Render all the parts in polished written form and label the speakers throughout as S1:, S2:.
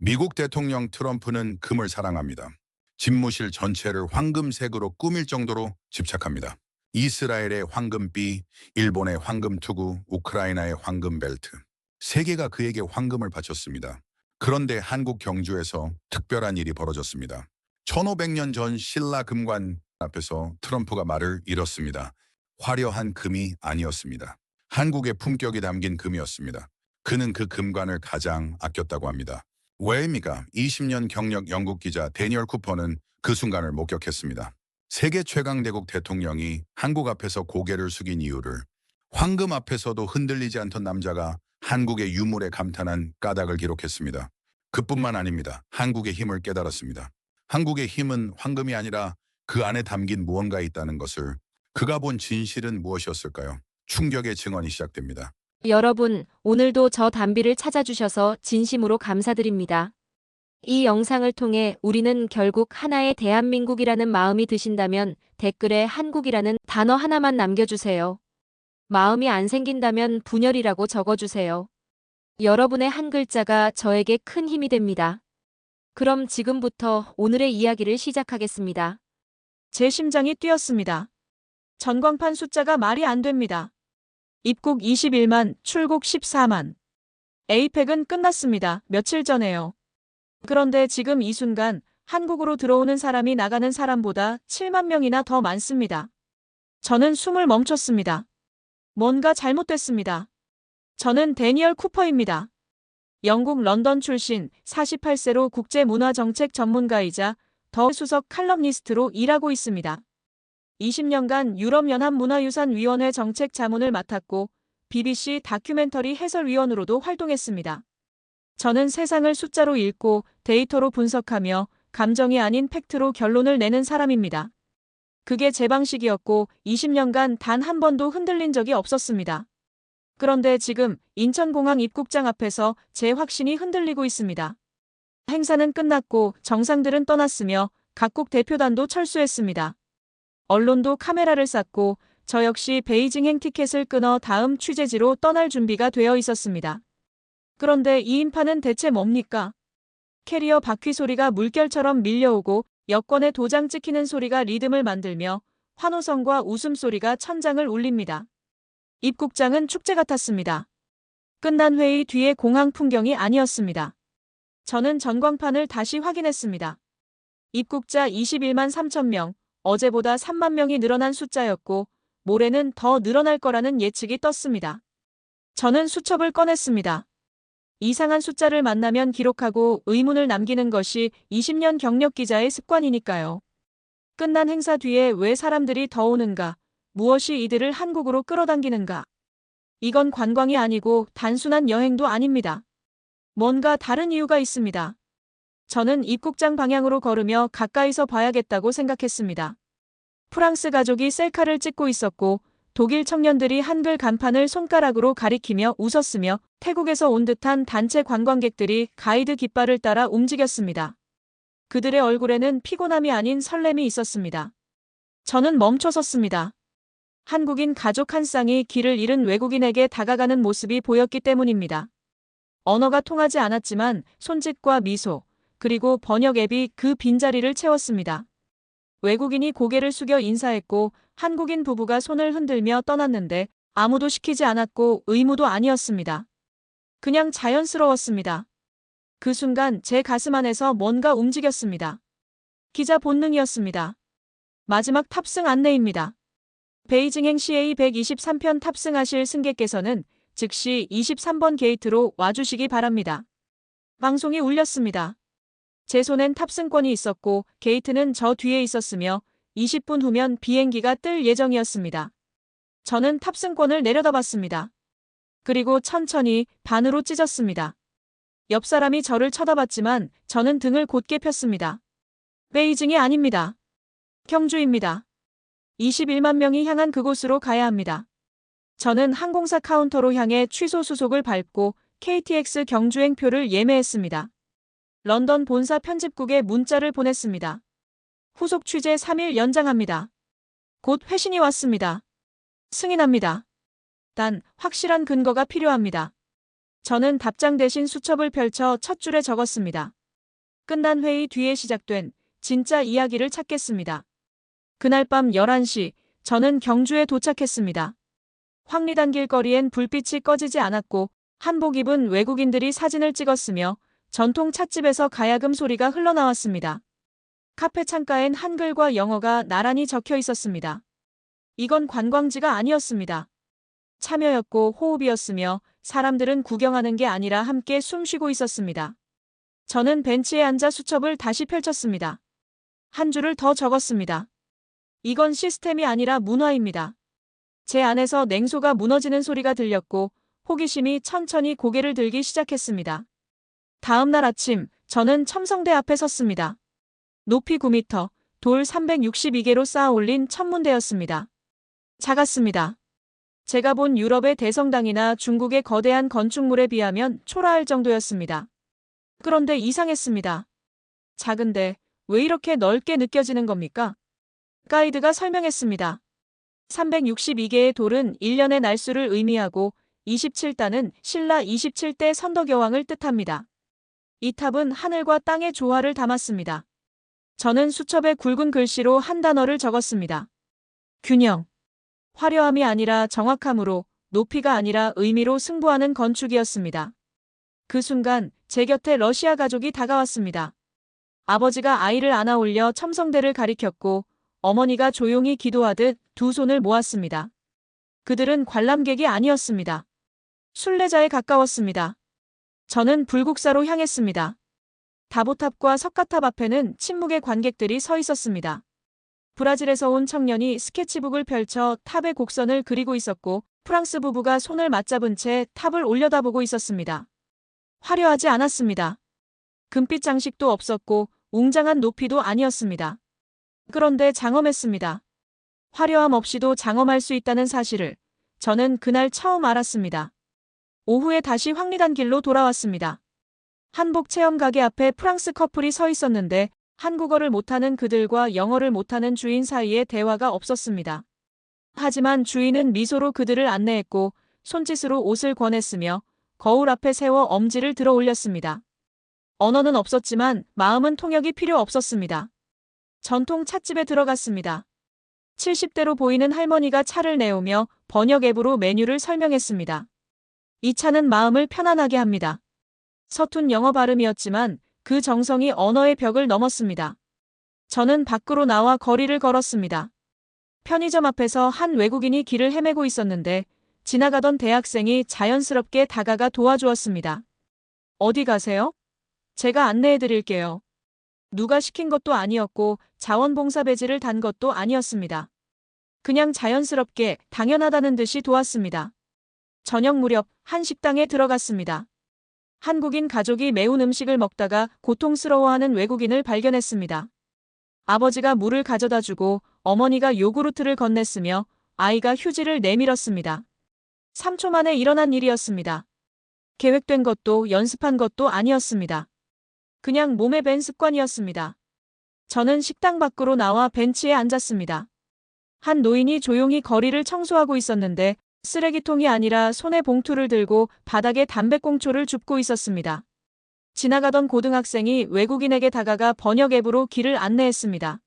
S1: 미국 대통령 트럼프는 금을 사랑합니다. 집무실 전체를 황금색으로 꾸밀 정도로 집착합니다. 이스라엘의 황금비, 일본의 황금투구, 우크라이나의 황금벨트. 세계가 그에게 황금을 바쳤습니다. 그런데 한국 경주에서 특별한 일이 벌어졌습니다. 1500년 전 신라 금관 앞에서 트럼프가 말을 잃었습니다. 화려한 금이 아니었습니다. 한국의 품격이 담긴 금이었습니다. 그는 그 금관을 가장 아꼈다고 합니다. 왜입니까? 20년 경력 영국 기자 데니얼 쿠퍼는 그 순간을 목격했습니다. 세계 최강대국 대통령이 한국 앞에서 고개를 숙인 이유를 황금 앞에서도 흔들리지 않던 남자가 한국의 유물에 감탄한 까닭을 기록했습니다. 그뿐만 아닙니다. 한국의 힘을 깨달았습니다. 한국의 힘은 황금이 아니라 그 안에 담긴 무언가 있다는 것을 그가 본 진실은 무엇이었을까요? 충격의 증언이 시작됩니다.
S2: 여러분, 오늘도 저 담비를 찾아주셔서 진심으로 감사드립니다. 이 영상을 통해 우리는 결국 하나의 대한민국이라는 마음이 드신다면 댓글에 한국이라는 단어 하나만 남겨주세요. 마음이 안 생긴다면 분열이라고 적어주세요. 여러분의 한 글자가 저에게 큰 힘이 됩니다. 그럼 지금부터 오늘의 이야기를 시작하겠습니다.
S3: 제 심장이 뛰었습니다. 전광판 숫자가 말이 안 됩니다. 입국 21만, 출국 14만. 에이펙은 끝났습니다. 며칠 전에요. 그런데 지금 이 순간 한국으로 들어오는 사람이 나가는 사람보다 7만 명이나 더 많습니다. 저는 숨을 멈췄습니다. 뭔가 잘못됐습니다. 저는 데니얼 쿠퍼입니다. 영국 런던 출신 48세로 국제문화정책 전문가이자 더 수석 칼럼니스트로 일하고 있습니다. 20년간 유럽연합문화유산위원회 정책 자문을 맡았고 BBC 다큐멘터리 해설위원으로도 활동했습니다. 저는 세상을 숫자로 읽고 데이터로 분석하며 감정이 아닌 팩트로 결론을 내는 사람입니다. 그게 제 방식이었고 20년간 단 한 번도 흔들린 적이 없었습니다. 그런데 지금 인천공항 입국장 앞에서 제 확신이 흔들리고 있습니다. 행사는 끝났고 정상들은 떠났으며 각국 대표단도 철수했습니다. 언론도 카메라를 쌌고 저 역시 베이징행 티켓을 끊어 다음 취재지로 떠날 준비가 되어 있었습니다. 그런데 이 인파는 대체 뭡니까? 캐리어 바퀴 소리가 물결처럼 밀려오고 여권에 도장 찍히는 소리가 리듬을 만들며 환호성과 웃음소리가 천장을 울립니다. 입국장은 축제 같았습니다. 끝난 회의 뒤의 공항 풍경이 아니었습니다. 저는 전광판을 다시 확인했습니다. 입국자 21만 3천 명, 어제보다 3만 명이 늘어난 숫자였고 모레는 더 늘어날 거라는 예측이 떴습니다. 저는 수첩을 꺼냈습니다. 이상한 숫자를 만나면 기록하고 의문을 남기는 것이 20년 경력 기자의 습관이니까요. 끝난 행사 뒤에 왜 사람들이 더 오는가? 무엇이 이들을 한국으로 끌어당기는가? 이건 관광이 아니고 단순한 여행도 아닙니다. 뭔가 다른 이유가 있습니다. 저는 입국장 방향으로 걸으며 가까이서 봐야겠다고 생각했습니다. 프랑스 가족이 셀카를 찍고 있었고 독일 청년들이 한글 간판을 손가락으로 가리키며 웃었으며 태국에서 온 듯한 단체 관광객들이 가이드 깃발을 따라 움직였습니다. 그들의 얼굴에는 피곤함이 아닌 설렘이 있었습니다. 저는 멈춰 섰습니다. 한국인 가족 한 쌍이 길을 잃은 외국인에게 다가가는 모습이 보였기 때문입니다. 언어가 통하지 않았지만 손짓과 미소, 그리고 번역 앱이 그 빈자리를 채웠습니다. 외국인이 고개를 숙여 인사했고 한국인 부부가 손을 흔들며 떠났는데 아무도 시키지 않았고 의무도 아니었습니다. 그냥 자연스러웠습니다. 그 순간 제 가슴 안에서 뭔가 움직였습니다. 기자 본능이었습니다. 마지막 탑승 안내입니다. 베이징행 CA 123편 탑승하실 승객께서는 즉시 23번 게이트로 와주시기 바랍니다. 방송이 울렸습니다. 제 손엔 탑승권이 있었고 게이트는 저 뒤에 있었으며 20분 후면 비행기가 뜰 예정이었습니다. 저는 탑승권을 내려다봤습니다. 그리고 천천히 반으로 찢었습니다. 옆 사람이 저를 쳐다봤지만 저는 등을 곧게 폈습니다. 베이징이 아닙니다. 경주입니다. 21만 명이 향한 그곳으로 가야 합니다. 저는 항공사 카운터로 향해 취소 수속을 밟고 KTX 경주행 표를 예매했습니다. 런던 본사 편집국에 문자를 보냈습니다. 후속 취재 3일 연장합니다. 곧 회신이 왔습니다. 승인합니다. 단 확실한 근거가 필요합니다. 저는 답장 대신 수첩을 펼쳐 첫 줄에 적었습니다. 끝난 회의 뒤에 시작된 진짜 이야기를 찾겠습니다. 그날 밤 11시 저는 경주에 도착했습니다. 황리단 길거리엔 불빛이 꺼지지 않았고 한복 입은 외국인들이 사진을 찍었으며 전통 찻집에서 가야금 소리가 흘러나왔습니다. 카페 창가엔 한글과 영어가 나란히 적혀 있었습니다. 이건 관광지가 아니었습니다. 참여였고 호흡이었으며 사람들은 구경하는 게 아니라 함께 숨쉬고 있었습니다. 저는 벤치에 앉아 수첩을 다시 펼쳤습니다. 한 줄을 더 적었습니다. 이건 시스템이 아니라 문화입니다. 제 안에서 냉소가 무너지는 소리가 들렸고 호기심이 천천히 고개를 들기 시작했습니다. 다음 날 아침 저는 첨성대 앞에 섰습니다. 높이 9m, 돌 362개로 쌓아 올린 천문대였습니다. 작았습니다. 제가 본 유럽의 대성당이나 중국의 거대한 건축물에 비하면 초라할 정도였습니다. 그런데 이상했습니다. 작은데 왜 이렇게 넓게 느껴지는 겁니까? 가이드가 설명했습니다. 362개의 돌은 1년의 날수를 의미하고 27단은 신라 27대 선덕여왕을 뜻합니다. 이 탑은 하늘과 땅의 조화를 담았습니다. 저는 수첩에 굵은 글씨로 한 단어를 적었습니다. 균형. 화려함이 아니라 정확함으로, 높이가 아니라 의미로 승부하는 건축이었습니다. 그 순간 제 곁에 러시아 가족이 다가왔습니다. 아버지가 아이를 안아 올려 첨성대를 가리켰고 어머니가 조용히 기도하듯 두 손을 모았습니다. 그들은 관람객이 아니었습니다. 순례자에 가까웠습니다. 저는 불국사로 향했습니다. 다보탑과 석가탑 앞에는 침묵의 관객들이 서 있었습니다. 브라질에서 온 청년이 스케치북을 펼쳐 탑의 곡선을 그리고 있었고 프랑스 부부가 손을 맞잡은 채 탑을 올려다보고 있었습니다. 화려하지 않았습니다. 금빛 장식도 없었고 웅장한 높이도 아니었습니다. 그런데 장엄했습니다. 화려함 없이도 장엄할 수 있다는 사실을 저는 그날 처음 알았습니다. 오후에 다시 황리단 길로 돌아왔습니다. 한복 체험 가게 앞에 프랑스 커플이 서 있었는데 한국어를 못하는 그들과 영어를 못하는 주인 사이에 대화가 없었습니다. 하지만 주인은 미소로 그들을 안내했고 손짓으로 옷을 권했으며 거울 앞에 세워 엄지를 들어 올렸습니다. 언어는 없었지만 마음은 통역이 필요 없었습니다. 전통 찻집에 들어갔습니다. 70대로 보이는 할머니가 차를 내오며 번역 앱으로 메뉴를 설명했습니다. 이 차는 마음을 편안하게 합니다. 서툰 영어 발음이었지만 그 정성이 언어의 벽을 넘었습니다. 저는 밖으로 나와 거리를 걸었습니다. 편의점 앞에서 한 외국인이 길을 헤매고 있었는데 지나가던 대학생이 자연스럽게 다가가 도와주었습니다. 어디 가세요? 제가 안내해 드릴게요. 누가 시킨 것도 아니었고 자원봉사 배지를 단 것도 아니었습니다. 그냥 자연스럽게 당연하다는 듯이 도왔습니다. 저녁 무렵 한 식당에 들어갔습니다. 한국인 가족이 매운 음식을 먹다가 고통스러워하는 외국인을 발견했습니다. 아버지가 물을 가져다 주고 어머니가 요구르트를 건넸으며 아이가 휴지를 내밀었습니다. 3초 만에 일어난 일이었습니다. 계획된 것도 연습한 것도 아니었습니다. 그냥 몸에 밴 습관이었습니다. 저는 식당 밖으로 나와 벤치에 앉았습니다. 한 노인이 조용히 거리를 청소하고 있었는데 쓰레기통이 아니라 손에 봉투를 들고 바닥에 담배꽁초를 줍고 있었습니다. 지나가던 고등학생이 외국인에게 다가가 번역 앱으로 길을 안내했습니다.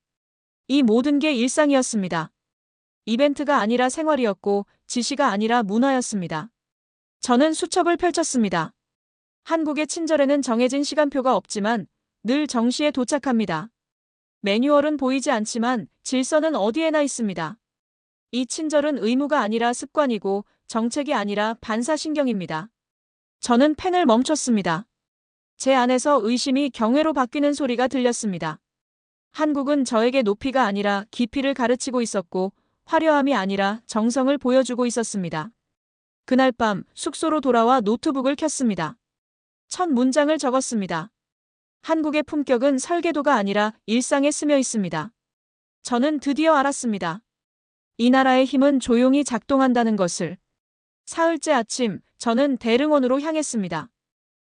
S3: 이 모든 게 일상이었습니다. 이벤트가 아니라 생활이었고 지시가 아니라 문화였습니다. 저는 수첩을 펼쳤습니다. 한국의 친절에는 정해진 시간표가 없지만 늘 정시에 도착합니다. 매뉴얼은 보이지 않지만 질서는 어디에나 있습니다. 이 친절은 의무가 아니라 습관이고 정책이 아니라 반사신경입니다. 저는 펜을 멈췄습니다. 제 안에서 의심이 경외로 바뀌는 소리가 들렸습니다. 한국은 저에게 높이가 아니라 깊이를 가르치고 있었고 화려함이 아니라 정성을 보여주고 있었습니다. 그날 밤 숙소로 돌아와 노트북을 켰습니다. 첫 문장을 적었습니다. 한국의 품격은 설계도가 아니라 일상에 스며 있습니다. 저는 드디어 알았습니다. 이 나라의 힘은 조용히 작동한다는 것을. 사흘째 아침, 저는 대릉원으로 향했습니다.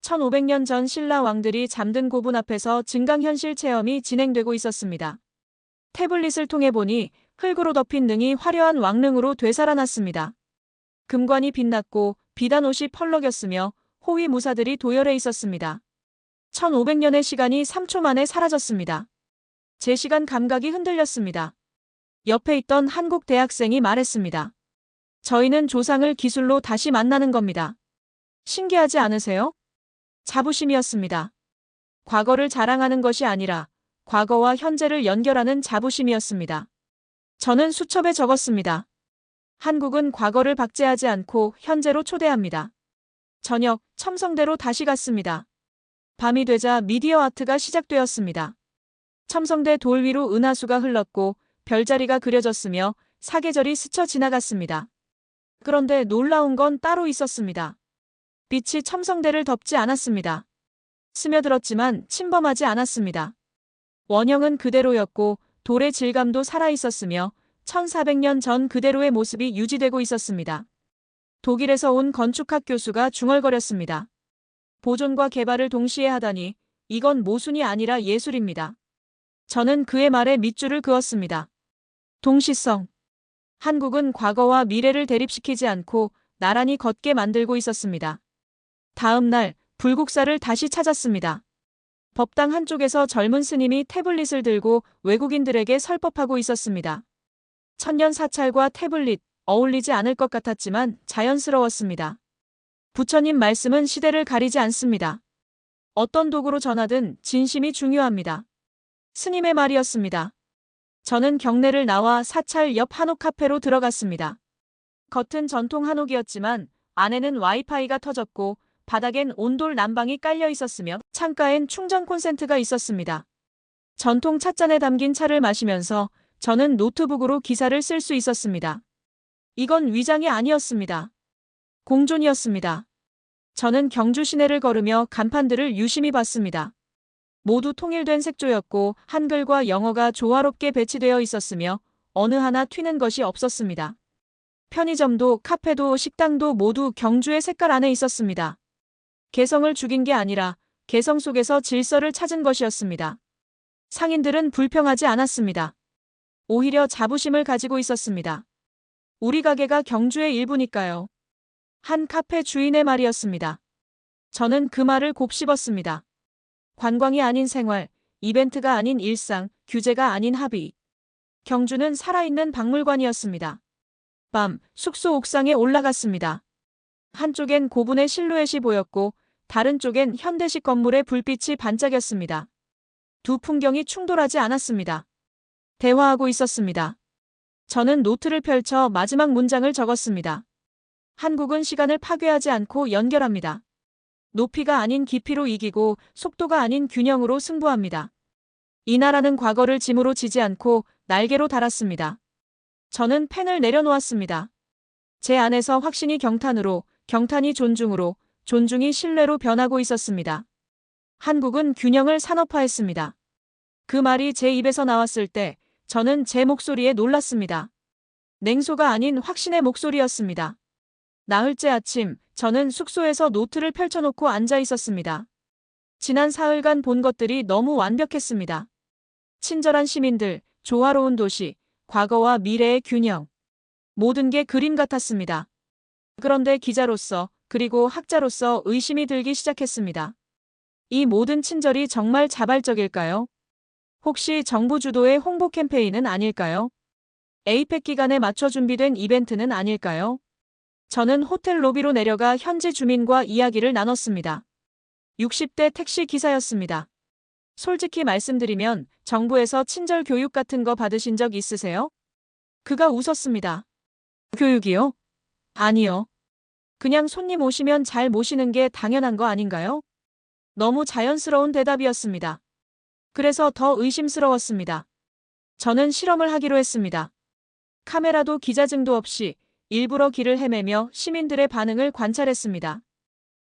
S3: 1500년 전 신라 왕들이 잠든 고분 앞에서 증강현실 체험이 진행되고 있었습니다. 태블릿을 통해 보니 흙으로 덮인 능이 화려한 왕릉으로 되살아났습니다. 금관이 빛났고 비단 옷이 펄럭였으며 호위 무사들이 도열해 있었습니다. 1500년의 시간이 3초 만에 사라졌습니다. 제 시간 감각이 흔들렸습니다. 옆에 있던 한국 대학생이 말했습니다. 저희는 조상을 기술로 다시 만나는 겁니다. 신기하지 않으세요? 자부심이었습니다. 과거를 자랑하는 것이 아니라 과거와 현재를 연결하는 자부심이었습니다. 저는 수첩에 적었습니다. 한국은 과거를 박제하지 않고 현재로 초대합니다. 저녁, 첨성대로 다시 갔습니다. 밤이 되자 미디어 아트가 시작되었습니다. 첨성대 돌 위로 은하수가 흘렀고 별자리가 그려졌으며 사계절이 스쳐 지나갔습니다. 그런데 놀라운 건 따로 있었습니다. 빛이 첨성대를 덮지 않았습니다. 스며들었지만 침범하지 않았습니다. 원형은 그대로였고 돌의 질감도 살아있었으며 1400년 전 그대로의 모습이 유지되고 있었습니다. 독일에서 온 건축학 교수가 중얼거렸습니다. 보존과 개발을 동시에 하다니 이건 모순이 아니라 예술입니다. 저는 그의 말에 밑줄을 그었습니다. 동시성. 한국은 과거와 미래를 대립시키지 않고 나란히 걷게 만들고 있었습니다. 다음 날 불국사를 다시 찾았습니다. 법당 한쪽에서 젊은 스님이 태블릿을 들고 외국인들에게 설법하고 있었습니다. 천년 사찰과 태블릿, 어울리지 않을 것 같았지만 자연스러웠습니다. 부처님 말씀은 시대를 가리지 않습니다. 어떤 도구로 전하든 진심이 중요합니다. 스님의 말이었습니다. 저는 경내를 나와 사찰 옆 한옥 카페로 들어갔습니다. 겉은 전통 한옥이었지만 안에는 와이파이가 터졌고 바닥엔 온돌 난방이 깔려 있었으며 창가엔 충전 콘센트가 있었습니다. 전통 찻잔에 담긴 차를 마시면서 저는 노트북으로 기사를 쓸 수 있었습니다. 이건 위장이 아니었습니다. 공존이었습니다. 저는 경주 시내를 걸으며 간판들을 유심히 봤습니다. 모두 통일된 색조였고 한글과 영어가 조화롭게 배치되어 있었으며 어느 하나 튀는 것이 없었습니다. 편의점도 카페도 식당도 모두 경주의 색깔 안에 있었습니다. 개성을 죽인 게 아니라 개성 속에서 질서를 찾은 것이었습니다. 상인들은 불평하지 않았습니다. 오히려 자부심을 가지고 있었습니다. 우리 가게가 경주의 일부니까요. 한 카페 주인의 말이었습니다. 저는 그 말을 곱씹었습니다. 관광이 아닌 생활, 이벤트가 아닌 일상, 규제가 아닌 합의. 경주는 살아있는 박물관이었습니다. 밤, 숙소 옥상에 올라갔습니다. 한쪽엔 고분의 실루엣이 보였고 다른 쪽엔 현대식 건물의 불빛이 반짝였습니다. 두 풍경이 충돌하지 않았습니다. 대화하고 있었습니다. 저는 노트를 펼쳐 마지막 문장을 적었습니다. 한국은 시간을 파괴하지 않고 연결합니다. 높이가 아닌 깊이로 이기고 속도가 아닌 균형으로 승부합니다. 이 나라는 과거를 짐으로 지지 않고 날개로 달았습니다. 저는 펜을 내려놓았습니다. 제 안에서 확신이 경탄으로, 경탄이 존중으로, 존중이 신뢰로 변하고 있었습니다. 한국은 균형을 산업화했습니다. 그 말이 제 입에서 나왔을 때 저는 제 목소리에 놀랐습니다. 냉소가 아닌 확신의 목소리였습니다. 나흘째 아침, 저는 숙소에서 노트를 펼쳐놓고 앉아 있었습니다. 지난 사흘간 본 것들이 너무 완벽했습니다. 친절한 시민들, 조화로운 도시, 과거와 미래의 균형. 모든 게 그림 같았습니다. 그런데 기자로서, 그리고 학자로서 의심이 들기 시작했습니다. 이 모든 친절이 정말 자발적일까요? 혹시 정부 주도의 홍보 캠페인은 아닐까요? 에이펙 기간에 맞춰 준비된 이벤트는 아닐까요? 저는 호텔 로비로 내려가 현지 주민과 이야기를 나눴습니다. 60대 택시 기사였습니다. 솔직히 말씀드리면 정부에서 친절 교육 같은 거 받으신 적 있으세요? 그가 웃었습니다. 교육이요? 아니요. 그냥 손님 오시면 잘 모시는 게 당연한 거 아닌가요? 너무 자연스러운 대답이었습니다. 그래서 더 의심스러웠습니다. 저는 실험을 하기로 했습니다. 카메라도 기자증도 없이 일부러 길을 헤매며 시민들의 반응을 관찰했습니다.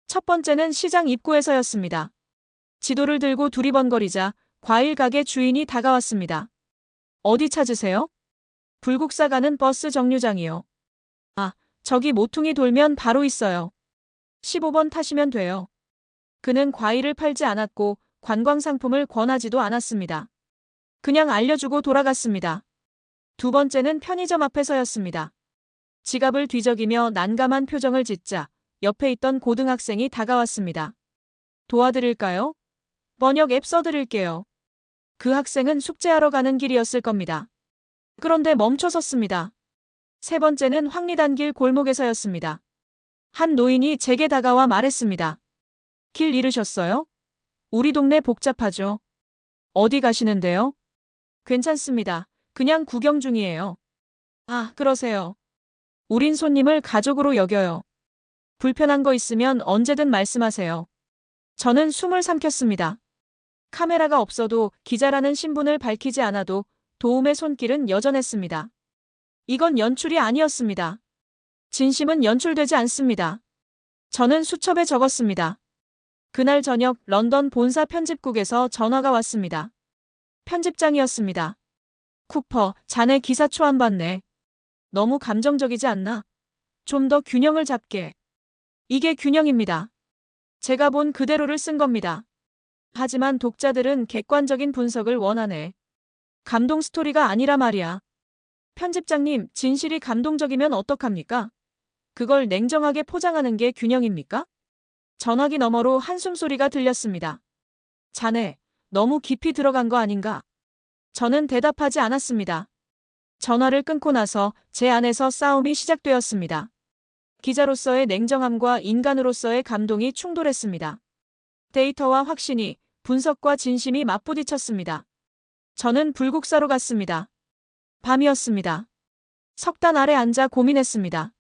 S3: 첫 번째는 시장 입구에서였습니다. 지도를 들고 두리번거리자 과일 가게 주인이 다가왔습니다. 어디 찾으세요? 불국사 가는 버스 정류장이요. 아, 저기 모퉁이 돌면 바로 있어요. 15번 타시면 돼요. 그는 과일을 팔지 않았고 관광상품을 권하지도 않았습니다. 그냥 알려주고 돌아갔습니다. 두 번째는 편의점 앞에서였습니다. 지갑을 뒤적이며 난감한 표정을 짓자 옆에 있던 고등학생이 다가왔습니다. 도와드릴까요? 번역 앱 써드릴게요. 그 학생은 숙제하러 가는 길이었을 겁니다. 그런데 멈춰 섰습니다. 세 번째는 황리단길 골목에서였습니다. 한 노인이 제게 다가와 말했습니다. 길 잃으셨어요? 우리 동네 복잡하죠. 어디 가시는데요? 괜찮습니다. 그냥 구경 중이에요. 아, 그러세요. 우린 손님을 가족으로 여겨요. 불편한 거 있으면 언제든 말씀하세요. 저는 숨을 삼켰습니다. 카메라가 없어도 기자라는 신분을 밝히지 않아도 도움의 손길은 여전했습니다. 이건 연출이 아니었습니다. 진심은 연출되지 않습니다. 저는 수첩에 적었습니다. 그날 저녁 런던 본사 편집국에서 전화가 왔습니다. 편집장이었습니다. 쿠퍼, 자네 기사 초안봤네. 너무 감정적이지 않나? 좀 더 균형을 잡게. 이게 균형입니다. 제가 본 그대로를 쓴 겁니다. 하지만 독자들은 객관적인 분석을 원하네. 감동 스토리가 아니라 말이야. 편집장님, 진실이 감동적이면 어떡합니까? 그걸 냉정하게 포장하는 게 균형입니까? 전화기 너머로 한숨소리가 들렸습니다. 자네, 너무 깊이 들어간 거 아닌가? 저는 대답하지 않았습니다. 전화를 끊고 나서 제 안에서 싸움이 시작되었습니다. 기자로서의 냉정함과 인간으로서의 감동이 충돌했습니다. 데이터와 확신이, 분석과 진심이 맞부딪혔습니다. 저는 불국사로 갔습니다. 밤이었습니다. 석단 아래 앉아 고민했습니다.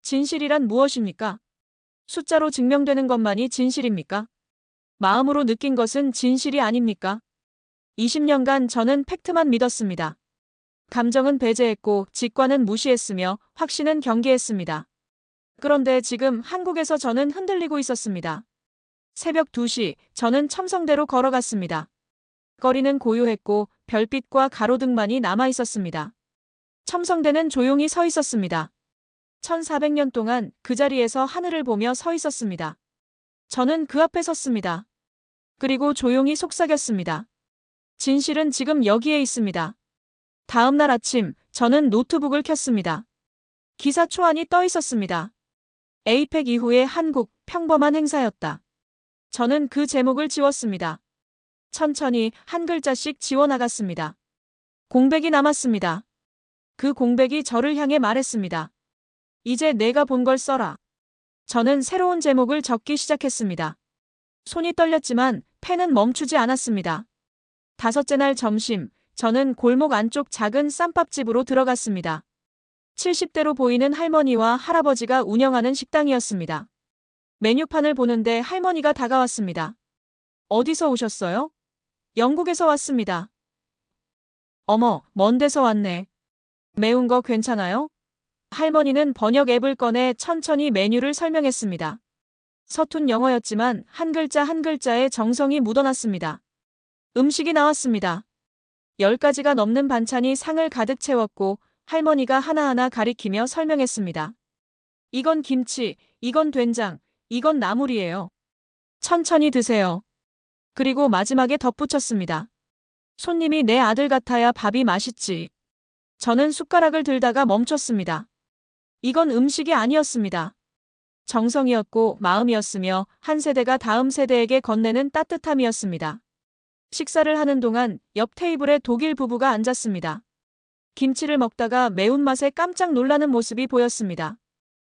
S3: 진실이란 무엇입니까? 숫자로 증명되는 것만이 진실입니까? 마음으로 느낀 것은 진실이 아닙니까? 20년간 저는 팩트만 믿었습니다. 감정은 배제했고 직관은 무시했으며 확신은 경계했습니다. 그런데 지금 한국에서 저는 흔들리고 있었습니다. 새벽 2시, 저는 첨성대로 걸어갔습니다. 거리는 고요했고 별빛과 가로등만이 남아 있었습니다. 첨성대는 조용히 서 있었습니다. 1400년 동안 그 자리에서 하늘을 보며 서 있었습니다. 저는 그 앞에 섰습니다. 그리고 조용히 속삭였습니다. 진실은 지금 여기에 있습니다. 다음 날 아침, 저는 노트북을 켰습니다. 기사 초안이 떠 있었습니다. 에이펙 이후의 한국, 평범한 행사였다. 저는 그 제목을 지웠습니다. 천천히 한 글자씩 지워나갔습니다. 공백이 남았습니다. 그 공백이 저를 향해 말했습니다. 이제 내가 본 걸 써라. 저는 새로운 제목을 적기 시작했습니다. 손이 떨렸지만 펜은 멈추지 않았습니다. 다섯째 날 점심, 저는 골목 안쪽 작은 쌈밥집으로 들어갔습니다. 70대로 보이는 할머니와 할아버지가 운영하는 식당이었습니다. 메뉴판을 보는데 할머니가 다가왔습니다. 어디서 오셨어요? 영국에서 왔습니다. 어머, 먼 데서 왔네. 매운 거 괜찮아요? 할머니는 번역 앱을 꺼내 천천히 메뉴를 설명했습니다. 서툰 영어였지만 한 글자 한 글자에 정성이 묻어났습니다. 음식이 나왔습니다. 10가지가 넘는 반찬이 상을 가득 채웠고 할머니가 하나하나 가리키며 설명했습니다. 이건 김치, 이건 된장, 이건 나물이에요. 천천히 드세요. 그리고 마지막에 덧붙였습니다. 손님이 내 아들 같아야 밥이 맛있지. 저는 숟가락을 들다가 멈췄습니다. 이건 음식이 아니었습니다. 정성이었고 마음이었으며 한 세대가 다음 세대에게 건네는 따뜻함이었습니다. 식사를 하는 동안 옆 테이블에 독일 부부가 앉았습니다. 김치를 먹다가 매운맛에 깜짝 놀라는 모습이 보였습니다.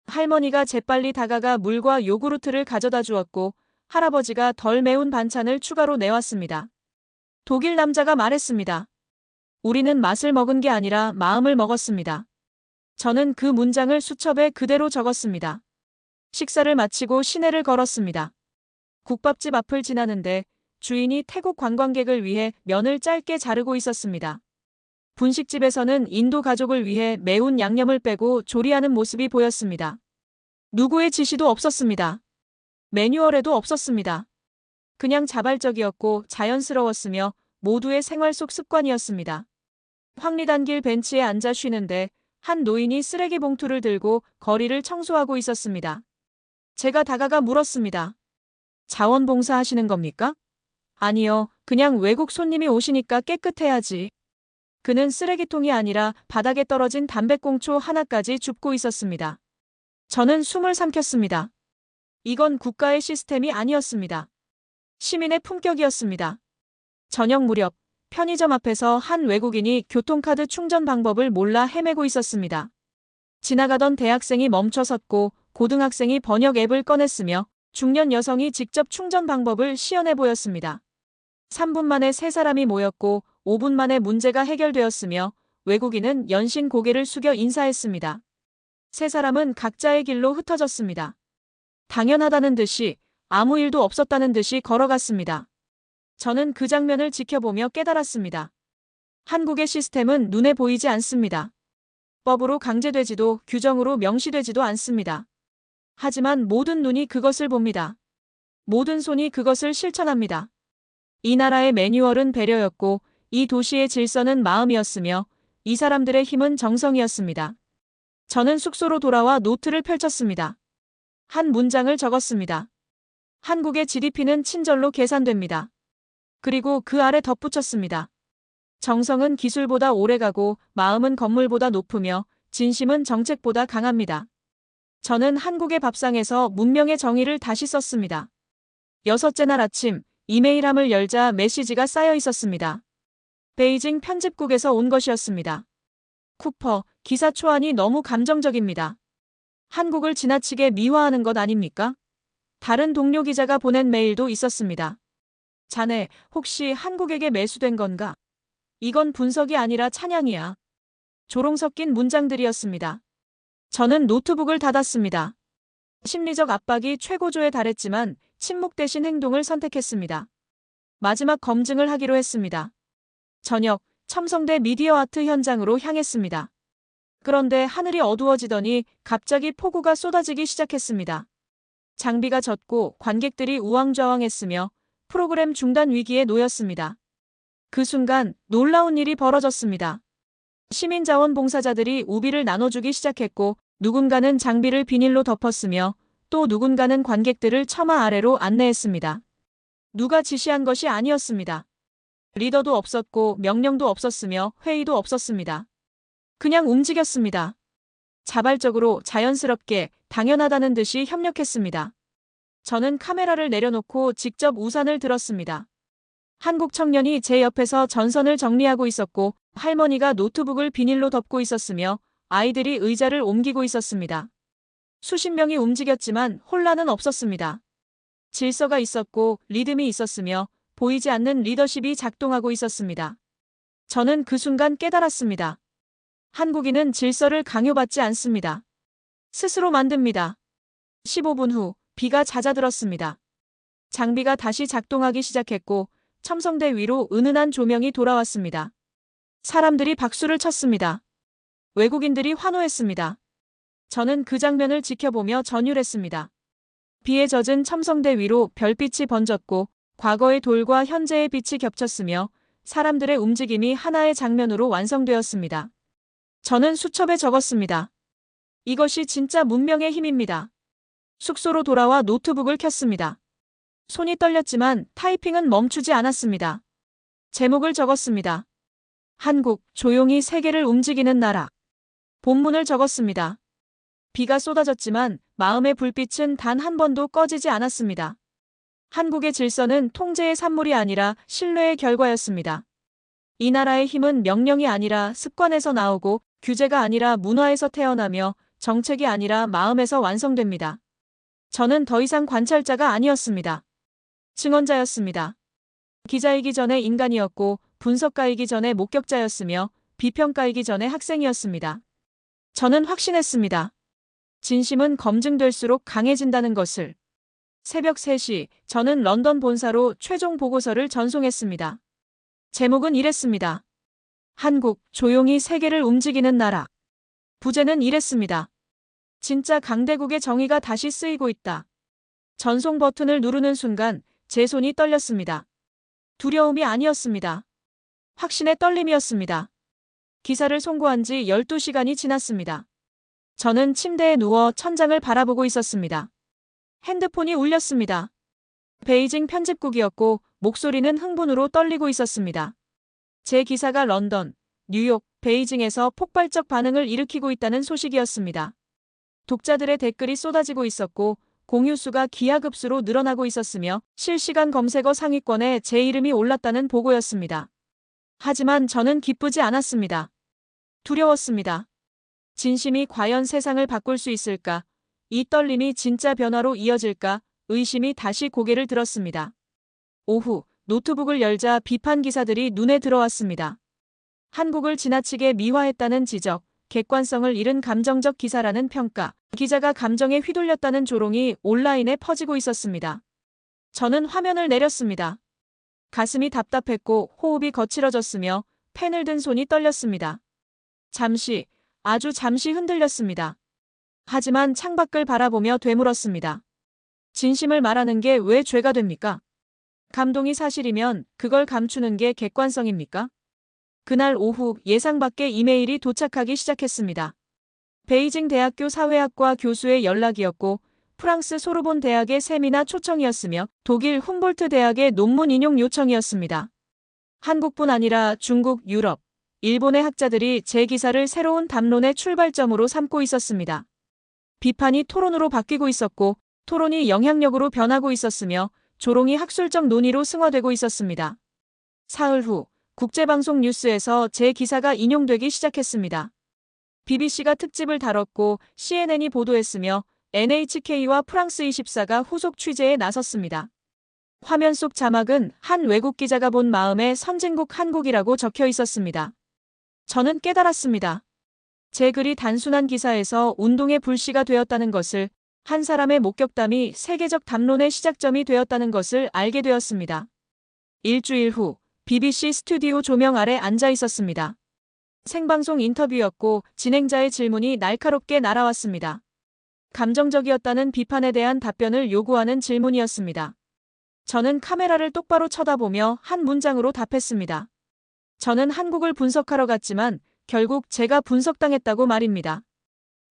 S3: 할머니가 재빨리 다가가 물과 요구르트를 가져다 주었고 할아버지가 덜 매운 반찬을 추가로 내왔습니다. 독일 남자가 말했습니다. 우리는 맛을 먹은 게 아니라 마음을 먹었습니다. 저는 그 문장을 수첩에 그대로 적었습니다. 식사를 마치고 시내를 걸었습니다. 국밥집 앞을 지나는데 주인이 태국 관광객을 위해 면을 짧게 자르고 있었습니다. 분식집에서는 인도 가족을 위해 매운 양념을 빼고 조리하는 모습이 보였습니다. 누구의 지시도 없었습니다. 매뉴얼에도 없었습니다. 그냥 자발적이었고 자연스러웠으며 모두의 생활 속 습관이었습니다. 황리단길 벤치에 앉아 쉬는데 한 노인이 쓰레기 봉투를 들고 거리를 청소하고 있었습니다. 제가 다가가 물었습니다. 자원봉사 하시는 겁니까? 아니요, 그냥 외국 손님이 오시니까 깨끗해야지. 그는 쓰레기통이 아니라 바닥에 떨어진 담배꽁초 하나까지 줍고 있었습니다. 저는 숨을 삼켰습니다. 이건 국가의 시스템이 아니었습니다. 시민의 품격이었습니다. 저녁 무렵 편의점 앞에서 한 외국인이 교통카드 충전 방법을 몰라 헤매고 있었습니다. 지나가던 대학생이 멈춰섰고 고등학생이 번역 앱을 꺼냈으며 중년 여성이 직접 충전 방법을 시연해 보였습니다. 3분 만에 세 사람이 모였고 5분 만에 문제가 해결되었으며 외국인은 연신 고개를 숙여 인사했습니다. 세 사람은 각자의 길로 흩어졌습니다. 당연하다는 듯이 아무 일도 없었다는 듯이 걸어갔습니다. 저는 그 장면을 지켜보며 깨달았습니다. 한국의 시스템은 눈에 보이지 않습니다. 법으로 강제되지도 규정으로 명시되지도 않습니다. 하지만 모든 눈이 그것을 봅니다. 모든 손이 그것을 실천합니다. 이 나라의 매뉴얼은 배려였고 이 도시의 질서는 마음이었으며 이 사람들의 힘은 정성이었습니다. 저는 숙소로 돌아와 노트를 펼쳤습니다. 한 문장을 적었습니다. 한국의 GDP는 친절로 계산됩니다. 그리고 그 아래 덧붙였습니다. 정성은 기술보다 오래가고 마음은 건물보다 높으며 진심은 정책보다 강합니다. 저는 한국의 밥상에서 문명의 정의를 다시 썼습니다. 여섯째 날 아침 이메일함을 열자 메시지가 쌓여 있었습니다. 베이징 편집국에서 온 것이었습니다. 쿠퍼, 기사 초안이 너무 감정적입니다. 한국을 지나치게 미화하는 것 아닙니까? 다른 동료 기자가 보낸 메일도 있었습니다. 자네, 혹시 한국에게 매수된 건가? 이건 분석이 아니라 찬양이야. 조롱 섞인 문장들이었습니다. 저는 노트북을 닫았습니다. 심리적 압박이 최고조에 달했지만 침묵 대신 행동을 선택했습니다. 마지막 검증을 하기로 했습니다. 저녁, 첨성대 미디어 아트 현장으로 향했습니다. 그런데 하늘이 어두워지더니 갑자기 폭우가 쏟아지기 시작했습니다. 장비가 젖고 관객들이 우왕좌왕했으며 프로그램 중단 위기에 놓였습니다. 그 순간 놀라운 일이 벌어졌습니다. 시민자원봉사자들이 우비를 나눠주기 시작했고 누군가는 장비를 비닐로 덮었으며 또 누군가는 관객들을 처마 아래로 안내했습니다. 누가 지시한 것이 아니었습니다. 리더도 없었고 명령도 없었으며 회의도 없었습니다. 그냥 움직였습니다. 자발적으로 자연스럽게 당연하다는 듯이 협력했습니다. 저는 카메라를 내려놓고 직접 우산을 들었습니다. 한국 청년이 제 옆에서 전선을 정리하고 있었고 할머니가 노트북을 비닐로 덮고 있었으며 아이들이 의자를 옮기고 있었습니다. 수십 명이 움직였지만 혼란은 없었습니다. 질서가 있었고 리듬이 있었으며 보이지 않는 리더십이 작동하고 있었습니다. 저는 그 순간 깨달았습니다. 한국인은 질서를 강요받지 않습니다. 스스로 만듭니다. 15분 후 비가 잦아들었습니다. 장비가 다시 작동하기 시작했고 첨성대 위로 은은한 조명이 돌아왔습니다. 사람들이 박수를 쳤습니다. 외국인들이 환호했습니다. 저는 그 장면을 지켜보며 전율했습니다. 비에 젖은 첨성대 위로 별빛이 번졌고 과거의 돌과 현재의 빛이 겹쳤으며 사람들의 움직임이 하나의 장면으로 완성되었습니다. 저는 수첩에 적었습니다. 이것이 진짜 문명의 힘입니다. 숙소로 돌아와 노트북을 켰습니다. 손이 떨렸지만 타이핑은 멈추지 않았습니다. 제목을 적었습니다. 한국, 조용히 세계를 움직이는 나라. 본문을 적었습니다. 비가 쏟아졌지만 마음의 불빛은 단 한 번도 꺼지지 않았습니다. 한국의 질서는 통제의 산물이 아니라 신뢰의 결과였습니다. 이 나라의 힘은 명령이 아니라 습관에서 나오고 규제가 아니라 문화에서 태어나며 정책이 아니라 마음에서 완성됩니다. 저는 더 이상 관찰자가 아니었습니다. 증언자였습니다. 기자이기 전에 인간이었고 분석가이기 전에 목격자였으며 비평가이기 전에 학생이었습니다. 저는 확신했습니다. 진심은 검증될수록 강해진다는 것을. 새벽 3시 저는 런던 본사로 최종 보고서를 전송했습니다. 제목은 이랬습니다. 한국, 조용히 세계를 움직이는 나라. 부제는 이랬습니다. 진짜 강대국의 정의가 다시 쓰이고 있다. 전송 버튼을 누르는 순간 제 손이 떨렸습니다. 두려움이 아니었습니다. 확신의 떨림이었습니다. 기사를 송고한 지 12시간이 지났습니다. 저는 침대에 누워 천장을 바라보고 있었습니다. 핸드폰이 울렸습니다. 베이징 편집국이었고 목소리는 흥분으로 떨리고 있었습니다. 제 기사가 런던, 뉴욕, 베이징에서 폭발적 반응을 일으키고 있다는 소식이었습니다. 독자들의 댓글이 쏟아지고 있었고 공유수가 기하급수로 늘어나고 있었으며 실시간 검색어 상위권에 제 이름이 올랐다는 보고였습니다. 하지만 저는 기쁘지 않았습니다. 두려웠습니다. 진심이 과연 세상을 바꿀 수 있을까? 이 떨림이 진짜 변화로 이어질까? 의심이 다시 고개를 들었습니다. 오후 노트북을 열자 비판 기사들이 눈에 들어왔습니다. 한국을 지나치게 미화했다는 지적, 객관성을 잃은 감정적 기사라는 평가, 기자가 감정에 휘둘렸다는 조롱이 온라인에 퍼지고 있었습니다. 저는 화면을 내렸습니다. 가슴이 답답했고 호흡이 거칠어졌으며 펜을 든 손이 떨렸습니다. 잠시, 아주 잠시 흔들렸습니다. 하지만 창밖을 바라보며 되물었습니다. 진심을 말하는 게 왜 죄가 됩니까? 감동이 사실이면 그걸 감추는 게 객관성입니까? 그날 오후 예상 밖의 이메일이 도착하기 시작했습니다. 베이징 대학교 사회학과 교수의 연락이었고 프랑스 소르본 대학의 세미나 초청이었으며 독일 훔볼트 대학의 논문 인용 요청이었습니다. 한국뿐 아니라 중국, 유럽, 일본의 학자들이 제 기사를 새로운 담론의 출발점으로 삼고 있었습니다. 비판이 토론으로 바뀌고 있었고 토론이 영향력으로 변하고 있었으며 조롱이 학술적 논의로 승화되고 있었습니다. 사흘 후 국제방송 뉴스에서 제 기사가 인용되기 시작했습니다. BBC가 특집을 다뤘고 CNN이 보도했으며 NHK와 프랑스 24가 후속 취재에 나섰습니다. 화면 속 자막은 한 외국 기자가 본 마음의 선진국 한국이라고 적혀 있었습니다. 저는 깨달았습니다. 제 글이 단순한 기사에서 운동의 불씨가 되었다는 것을, 한 사람의 목격담이 세계적 담론의 시작점이 되었다는 것을 알게 되었습니다. 일주일 후 BBC 스튜디오 조명 아래 앉아 있었습니다. 생방송 인터뷰였고 진행자의 질문이 날카롭게 날아왔습니다. 감정적이었다는 비판에 대한 답변을 요구하는 질문이었습니다. 저는 카메라를 똑바로 쳐다보며 한 문장으로 답했습니다. 저는 한국을 분석하러 갔지만 결국 제가 분석당했다고 말입니다.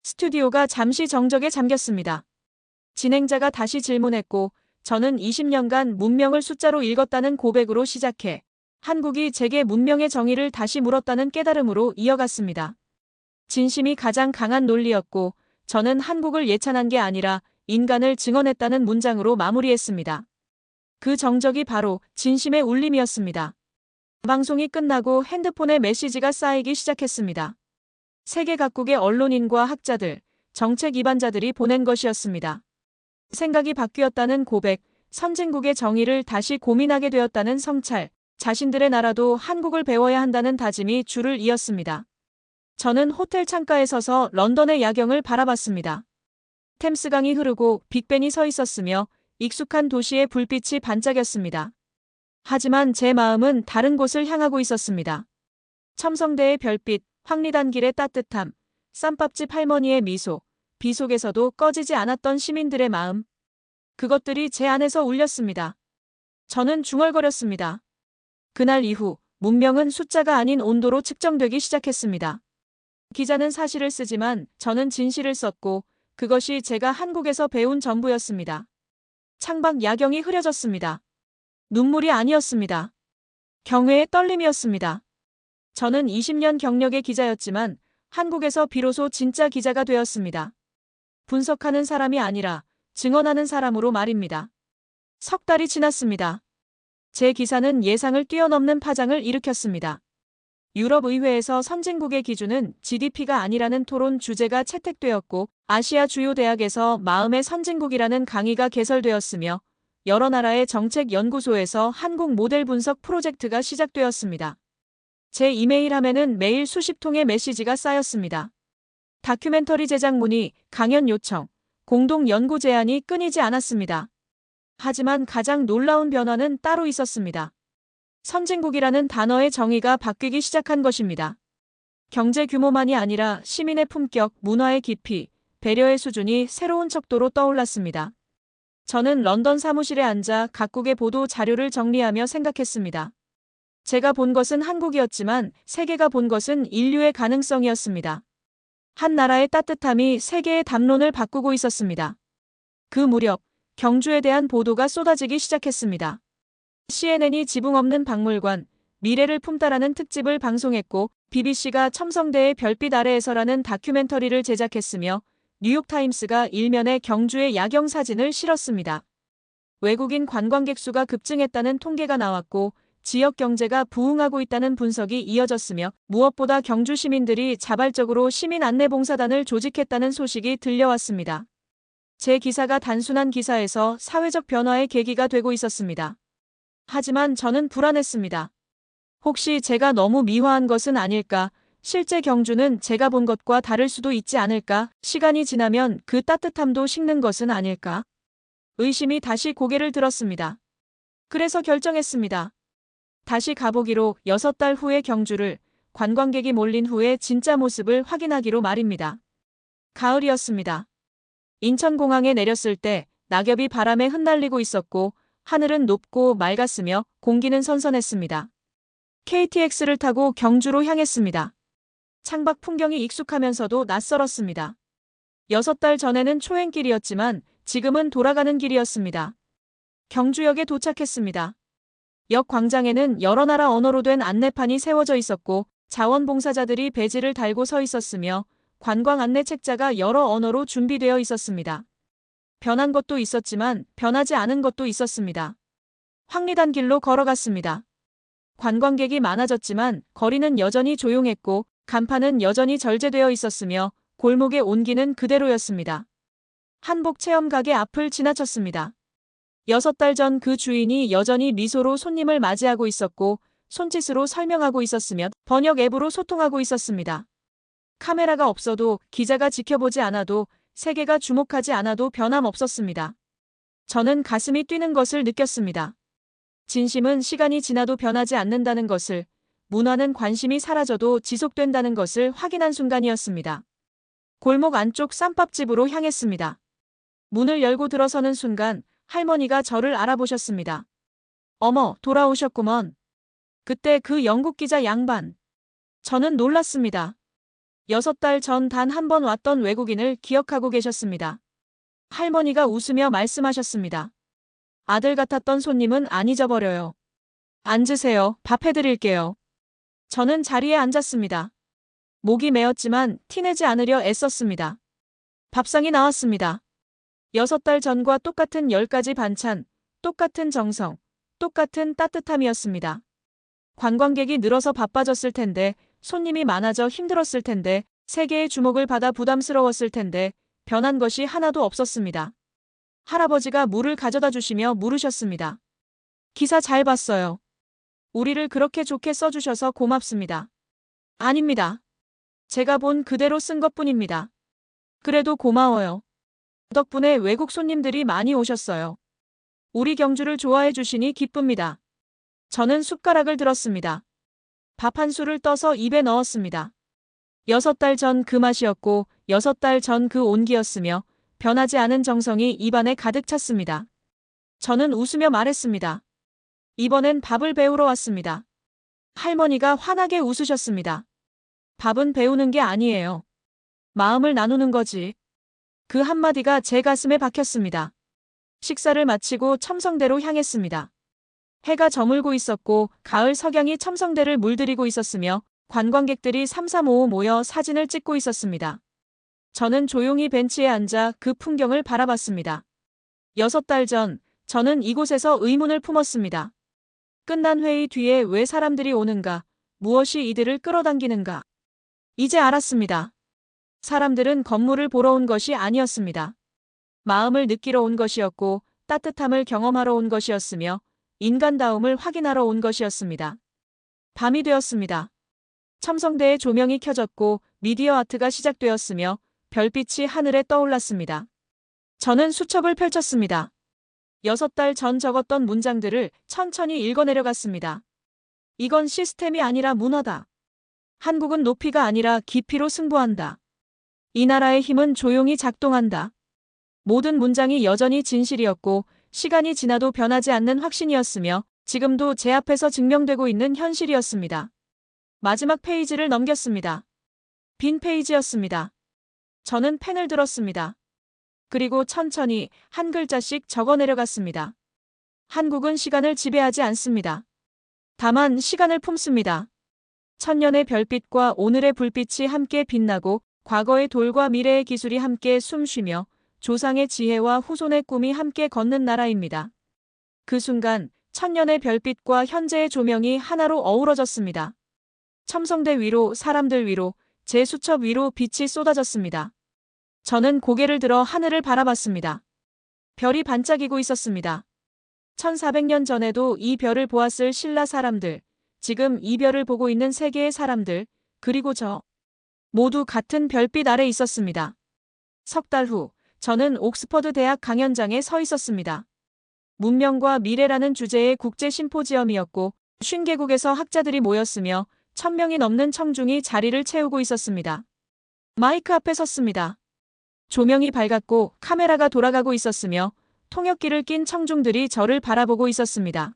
S3: 스튜디오가 잠시 정적에 잠겼습니다. 진행자가 다시 질문했고 저는 20년간 문명을 숫자로 읽었다는 고백으로 시작해 한국이 제게 문명의 정의를 다시 물었다는 깨달음으로 이어갔습니다. 진심이 가장 강한 논리였고 저는 한국을 예찬한 게 아니라 인간을 증언했다는 문장으로 마무리했습니다. 그 정적이 바로 진심의 울림이었습니다. 방송이 끝나고 핸드폰에 메시지가 쌓이기 시작했습니다. 세계 각국의 언론인과 학자들, 정책 입안자들이 보낸 것이었습니다. 생각이 바뀌었다는 고백, 선진국의 정의를 다시 고민하게 되었다는 성찰, 자신들의 나라도 한국을 배워야 한다는 다짐이 줄을 이었습니다. 저는 호텔 창가에 서서 런던의 야경을 바라봤습니다. 템스강이 흐르고 빅벤이 서 있었으며 익숙한 도시의 불빛이 반짝였습니다. 하지만 제 마음은 다른 곳을 향하고 있었습니다. 첨성대의 별빛, 황리단길의 따뜻함, 쌈밥집 할머니의 미소, 비 속에서도 꺼지지 않았던 시민들의 마음. 그것들이 제 안에서 울렸습니다. 저는 중얼거렸습니다. 그날 이후 문명은 숫자가 아닌 온도로 측정되기 시작했습니다. 기자는 사실을 쓰지만 저는 진실을 썼고 그것이 제가 한국에서 배운 전부였습니다. 창밖 야경이 흐려졌습니다. 눈물이 아니었습니다. 경외의 떨림이었습니다. 저는 20년 경력의 기자였지만 한국에서 비로소 진짜 기자가 되었습니다. 분석하는 사람이 아니라 증언하는 사람으로 말입니다. 석 달이 지났습니다. 제 기사는 예상을 뛰어넘는 파장을 일으켰습니다. 유럽의회에서 선진국의 기준은 GDP가 아니라는 토론 주제가 채택되었고 아시아 주요 대학에서 마음의 선진국이라는 강의가 개설되었으며 여러 나라의 정책연구소에서 한국 모델 분석 프로젝트가 시작되었습니다. 제 이메일함에는 매일 수십 통의 메시지가 쌓였습니다. 다큐멘터리 제작 문의, 강연 요청, 공동 연구 제안이 끊이지 않았습니다. 하지만 가장 놀라운 변화는 따로 있었습니다. 선진국이라는 단어의 정의가 바뀌기 시작한 것입니다. 경제 규모만이 아니라 시민의 품격, 문화의 깊이, 배려의 수준이 새로운 척도로 떠올랐습니다. 저는 런던 사무실에 앉아 각국의 보도 자료를 정리하며 생각했습니다. 제가 본 것은 한국이었지만 세계가 본 것은 인류의 가능성이었습니다. 한 나라의 따뜻함이 세계의 담론을 바꾸고 있었습니다. 그 무렵 경주에 대한 보도가 쏟아지기 시작했습니다. CNN이 지붕 없는 박물관, 미래를 품다라는 특집을 방송했고 BBC가 첨성대의 별빛 아래에서라는 다큐멘터리를 제작했으며 뉴욕타임스가 일면에 경주의 야경 사진을 실었습니다. 외국인 관광객 수가 급증했다는 통계가 나왔고 지역 경제가 부흥하고 있다는 분석이 이어졌으며 무엇보다 경주 시민들이 자발적으로 시민 안내봉사단을 조직했다는 소식이 들려왔습니다. 제 기사가 단순한 기사에서 사회적 변화의 계기가 되고 있었습니다. 하지만 저는 불안했습니다. 혹시 제가 너무 미화한 것은 아닐까? 실제 경주는 제가 본 것과 다를 수도 있지 않을까? 시간이 지나면 그 따뜻함도 식는 것은 아닐까? 의심이 다시 고개를 들었습니다. 그래서 결정했습니다. 다시 가보기로 6달 후의 경주를 관광객이 몰린 후에 진짜 모습을 확인하기로 말입니다. 가을이었습니다. 인천공항에 내렸을 때 낙엽이 바람에 흩날리고 있었고 하늘은 높고 맑았으며 공기는 선선했습니다. KTX를 타고 경주로 향했습니다. 창밖 풍경이 익숙하면서도 낯설었습니다. 6달 전에는 초행길이었지만 지금은 돌아가는 길이었습니다. 경주역에 도착했습니다. 역 광장에는 여러 나라 언어로 된 안내판이 세워져 있었고 자원봉사자들이 배지를 달고 서 있었으며 관광 안내 책자가 여러 언어로 준비되어 있었습니다. 변한 것도 있었지만 변하지 않은 것도 있었습니다. 황리단 길로 걸어갔습니다. 관광객이 많아졌지만 거리는 여전히 조용했고 간판은 여전히 절제되어 있었으며 골목의 온기는 그대로였습니다. 한복 체험 가게 앞을 지나쳤습니다. 6달 전 그 주인이 여전히 미소로 손님을 맞이하고 있었고 손짓으로 설명하고 있었으며 번역 앱으로 소통하고 있었습니다. 카메라가 없어도 기자가 지켜보지 않아도 세계가 주목하지 않아도 변함없었습니다. 저는 가슴이 뛰는 것을 느꼈습니다. 진심은 시간이 지나도 변하지 않는다는 것을, 문화는 관심이 사라져도 지속된다는 것을 확인한 순간이었습니다. 골목 안쪽 쌈밥집으로 향했습니다. 문을 열고 들어서는 순간 할머니가 저를 알아보셨습니다. 어머, 돌아오셨구먼. 그때 그 영국 기자 양반. 저는 놀랐습니다. 6달 전 단 한 번 왔던 외국인을 기억하고 계셨습니다. 할머니가 웃으며 말씀하셨습니다. 아들 같았던 손님은 안 잊어버려요. 앉으세요. 밥 해드릴게요. 저는 자리에 앉았습니다. 목이 메었지만 티내지 않으려 애썼습니다. 밥상이 나왔습니다. 6달 전과 똑같은 10가지 반찬, 똑같은 정성, 똑같은 따뜻함이었습니다. 관광객이 늘어서 바빠졌을 텐데, 손님이 많아져 힘들었을 텐데, 세계의 주목을 받아 부담스러웠을 텐데, 변한 것이 하나도 없었습니다. 할아버지가 물을 가져다 주시며 물으셨습니다. 기사 잘 봤어요. 우리를 그렇게 좋게 써주셔서 고맙습니다. 아닙니다. 제가 본 그대로 쓴 것뿐입니다. 그래도 고마워요. 덕분에 외국 손님들이 많이 오셨어요. 우리 경주를 좋아해 주시니 기쁩니다. 저는 숟가락을 들었습니다. 밥 한 술을 떠서 입에 넣었습니다. 6달 전 그 맛이었고 6달 전 그 온기였으며 변하지 않은 정성이 입안에 가득 찼습니다. 저는 웃으며 말했습니다. 이번엔 밥을 배우러 왔습니다. 할머니가 환하게 웃으셨습니다. 밥은 배우는 게 아니에요. 마음을 나누는 거지. 그 한마디가 제 가슴에 박혔습니다. 식사를 마치고 첨성대로 향했습니다. 해가 저물고 있었고 가을 석양이 첨성대를 물들이고 있었으며 관광객들이 삼삼오오 모여 사진을 찍고 있었습니다. 저는 조용히 벤치에 앉아 그 풍경을 바라봤습니다. 6달 전 저는 이곳에서 의문을 품었습니다. 끝난 회의 뒤에 왜 사람들이 오는가? 무엇이 이들을 끌어당기는가? 이제 알았습니다. 사람들은 건물을 보러 온 것이 아니었습니다. 마음을 느끼러 온 것이었고 따뜻함을 경험하러 온 것이었으며 인간다움을 확인하러 온 것이었습니다. 밤이 되었습니다. 첨성대의 조명이 켜졌고 미디어 아트가 시작되었으며 별빛이 하늘에 떠올랐습니다. 저는 수첩을 펼쳤습니다. 6달 전 적었던 문장들을 천천히 읽어내려갔습니다. 이건 시스템이 아니라 문화다. 한국은 높이가 아니라 깊이로 승부한다. 이 나라의 힘은 조용히 작동한다. 모든 문장이 여전히 진실이었고 시간이 지나도 변하지 않는 확신이었으며 지금도 제 앞에서 증명되고 있는 현실이었습니다. 마지막 페이지를 넘겼습니다. 빈 페이지였습니다. 저는 펜을 들었습니다. 그리고 천천히 한 글자씩 적어내려갔습니다. 한국은 시간을 지배하지 않습니다. 다만 시간을 품습니다. 천년의 별빛과 오늘의 불빛이 함께 빛나고 과거의 돌과 미래의 기술이 함께 숨쉬며 조상의 지혜와 후손의 꿈이 함께 걷는 나라입니다. 그 순간 천년의 별빛과 현재의 조명이 하나로 어우러졌습니다. 첨성대 위로, 사람들 위로, 제 수첩 위로 빛이 쏟아졌습니다. 저는 고개를 들어 하늘을 바라봤습니다. 별이 반짝이고 있었습니다. 1400년 전에도 이 별을 보았을 신라 사람들, 지금 이 별을 보고 있는 세계의 사람들, 그리고 저 모두 같은 별빛 아래 있었습니다. 석 달 후 저는 옥스퍼드 대학 강연장에 서 있었습니다. 문명과 미래라는 주제의 국제 심포지엄이었고 50개국에서 학자들이 모였으며 1000명이 넘는 청중이 자리를 채우고 있었습니다. 마이크 앞에 섰습니다. 조명이 밝았고 카메라가 돌아가고 있었으며 통역기를 낀 청중들이 저를 바라보고 있었습니다.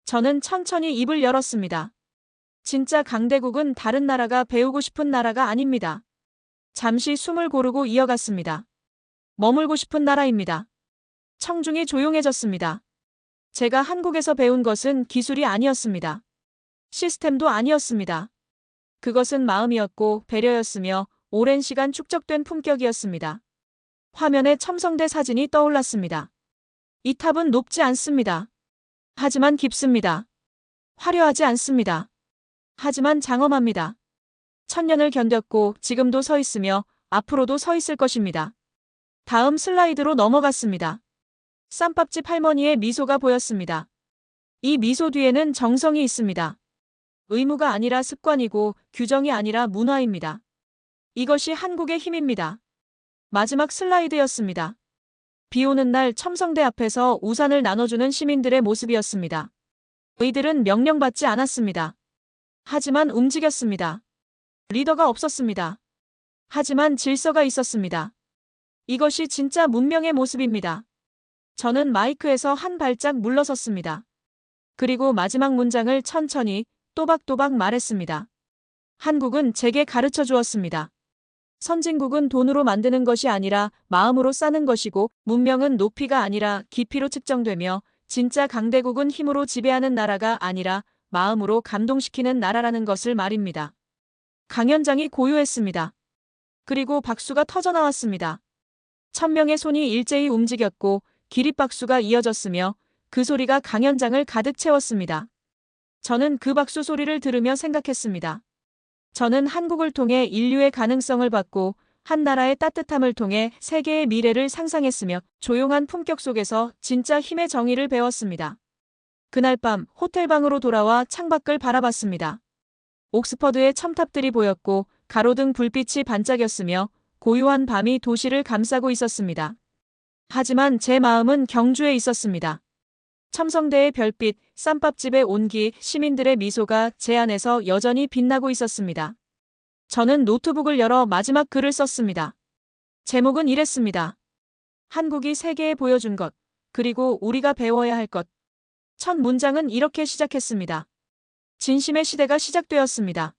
S3: 저는 천천히 입을 열었습니다. 진짜 강대국은 다른 나라가 배우고 싶은 나라가 아닙니다. 잠시 숨을 고르고 이어갔습니다. 머물고 싶은 나라입니다. 청중이 조용해졌습니다. 제가 한국에서 배운 것은 기술이 아니었습니다. 시스템도 아니었습니다. 그것은 마음이었고 배려였으며 오랜 시간 축적된 품격이었습니다. 화면에 첨성대 사진이 떠올랐습니다. 이 탑은 높지 않습니다. 하지만 깊습니다. 화려하지 않습니다. 하지만 장엄합니다. 1000년을 견뎠고 지금도 서 있으며 앞으로도 서 있을 것입니다. 다음 슬라이드로 넘어갔습니다. 쌈밥집 할머니의 미소가 보였습니다. 이 미소 뒤에는 정성이 있습니다. 의무가 아니라 습관이고 규정이 아니라 문화입니다. 이것이 한국의 힘입니다. 마지막 슬라이드였습니다. 비 오는 날 첨성대 앞에서 우산을 나눠주는 시민들의 모습이었습니다. 의들은 명령받지 않았습니다. 하지만 움직였습니다. 리더가 없었습니다. 하지만 질서가 있었습니다. 이것이 진짜 문명의 모습입니다. 저는 마이크에서 한 발짝 물러섰습니다. 그리고 마지막 문장을 천천히 또박또박 말했습니다. 한국은 제게 가르쳐 주었습니다. 선진국은 돈으로 만드는 것이 아니라 마음으로 쌓는 것이고 문명은 높이가 아니라 깊이로 측정되며 진짜 강대국은 힘으로 지배하는 나라가 아니라 마음으로 감동시키는 나라라는 것을 말입니다. 강연장이 고요했습니다. 그리고 박수가 터져나왔습니다. 1000명의 손이 일제히 움직였고 기립박수가 이어졌으며 그 소리가 강연장을 가득 채웠습니다. 저는 그 박수 소리를 들으며 생각했습니다. 저는 한국을 통해 인류의 가능성을 받고 한 나라의 따뜻함을 통해 세계의 미래를 상상했으며 조용한 품격 속에서 진짜 힘의 정의를 배웠습니다. 그날 밤 호텔방으로 돌아와 창밖을 바라봤습니다. 옥스퍼드의 첨탑들이 보였고 가로등 불빛이 반짝였으며 고요한 밤이 도시를 감싸고 있었습니다. 하지만 제 마음은 경주에 있었습니다. 첨성대의 별빛, 쌈밥집의 온기, 시민들의 미소가 제 안에서 여전히 빛나고 있었습니다. 저는 노트북을 열어 마지막 글을 썼습니다. 제목은 이랬습니다. 한국이 세계에 보여준 것, 그리고 우리가 배워야 할 것. 첫 문장은 이렇게 시작했습니다. 진심의 시대가 시작되었습니다.